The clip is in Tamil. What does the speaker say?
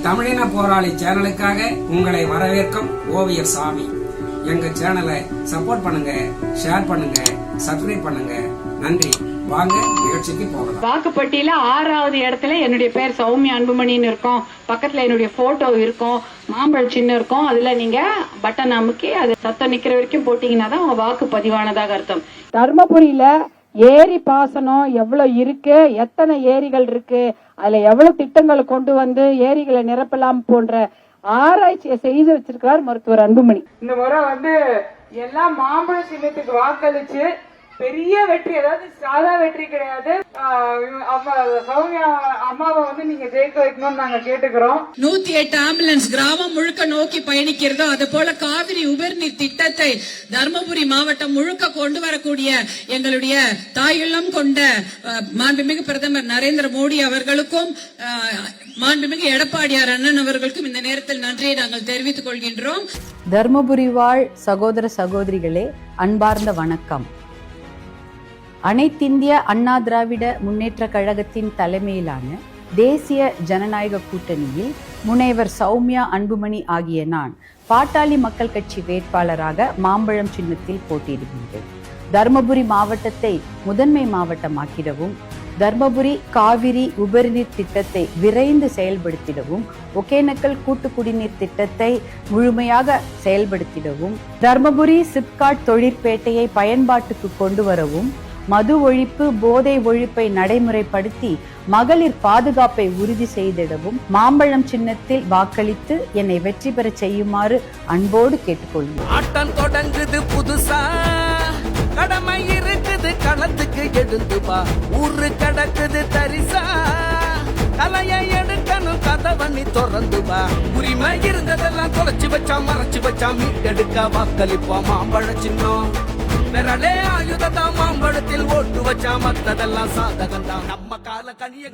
தமிழின போராளி சேனலுக்காக உங்களை வரவேற்கும் ஓவியர் சாமி. எங்க சேனலை சப்போர்ட் பண்ணுங்க, ஷேர் பண்ணுங்க, சப்ஸ்கிரைப் பண்ணுங்க. நன்றி. வாங்க நிகழ்ச்சிக்கு போகலாம். வாக்குப்பட்டியில 6வது இடத்துல என்னுடைய பேர் சௌமியா அன்புமணின்னு இருக்கும். பக்கத்துல என்னுடைய போட்டோ இருக்கும், மாம்பழ சின்னம் இருக்கும். அதுல நீங்க பட்டன் அமுக்கி அது சத்தம் நிக்கிற வரைக்கும் போட்டீங்கன்னா தான் உங்க வாக்கு பதிவானதாக அர்த்தம். தர்மபுரியில ஏரி பாசனம் எவ்வளவு இருக்கு, எத்தனை ஏரிகள் இருக்கு, அதுல எவ்வளவு திட்டங்களை கொண்டு வந்து ஏரிகளை நிரப்பலாம் போன்ற ஆராய்ச்சியை செய்து வச்சிருக்கிறார் மருத்துவர் அன்புமணி. இந்த முறை எல்லாம் மாம்பழ சின்னத்துக்கு வாக்களிச்சு பெரிய வெற்றி, அதாவது சாதா வெற்றி கிடையாது. சௌமியா அம்மாவை நீங்க ஜெயிக்க வைக்கணும்னு நாங்க கேட்டுக்கிறோம். 108 ஆம்புலன்ஸ் கிராமம் முழுக்க நோக்கி பயணிக்கிறதோ அது போல காவிரி உபரிநீர் திட்டத்தை தர்மபுரி மாவட்டம் முழுக்க கொண்டு வரக்கூடிய எங்களுடைய தாயுள்ளம் கொண்ட மாண்புமிகு பிரதமர் நரேந்திர மோடி அவர்களுக்கும் மாண்புமிகு எடப்பாடியார் அண்ணன் அவர்களுக்கும் இந்த நேரத்தில் நன்றியை நாங்கள் தெரிவித்துக் கொள்கின்றோம். தர்மபுரி வாழ் சகோதர சகோதரிகளே, அன்பார்ந்த வணக்கம். அனைத்திந்திய அண்ணா திராவிட முன்னேற்ற கழகத்தின் தலைமையிலான தேசிய ஜனநாயக கூட்டணியில் முனைவர் சௌமியா அன்புமணி ஆகிய நான் பாட்டாளி மக்கள் கட்சி வேட்பாளராக மாம்பழம் சின்னத்தில் போட்டியிடுகின்றேன். தர்மபுரி மாவட்டத்தை முதன்மை மாவட்டமாக்கிடவும், தர்மபுரி காவிரி உபரிநீர் திட்டத்தை விரைந்து செயல்படுத்திடவும், ஒகேனக்கல் கூட்டு குடிநீர் திட்டத்தை முழுமையாக செயல்படுத்திடவும், தர்மபுரி சிப்காட் தொழிற்பேட்டையை பயன்பாட்டுக்கு கொண்டு வரவும், மது ஒழிப்பு போதை ஒழிப்பை நடைமுறைப்படுத்தி மகளிர் பாதுகாப்பை உறுதி செய்திடவும் மாம்பழம் சின்னத்தில் வாக்களித்து என்னை வெற்றி பெற செய்யுமாறு அன்போடு கேட்டுக்கொள்கிறேன். ஆட்டம் தொடங்குது புதுசா, கடமை இருக்குது களத்துக்கு எழுந்துபா, ஊரு கடக்குது தரிசா, தலையை எடுக்கணும் கதவணி திறந்துபா, உரிமை இருந்ததெல்லாம் தொலைச்சு வச்சா மறைச்சு வச்சா மீட்டெடுக்க வாக்களிப்போம் மாம்பழ சின்னம். விரலே ஆயுததான் மாம்பழத்தில் ஓட்டு வச்சா மத்ததெல்லாம் சாதகம்தான், நம்ம கால கனிய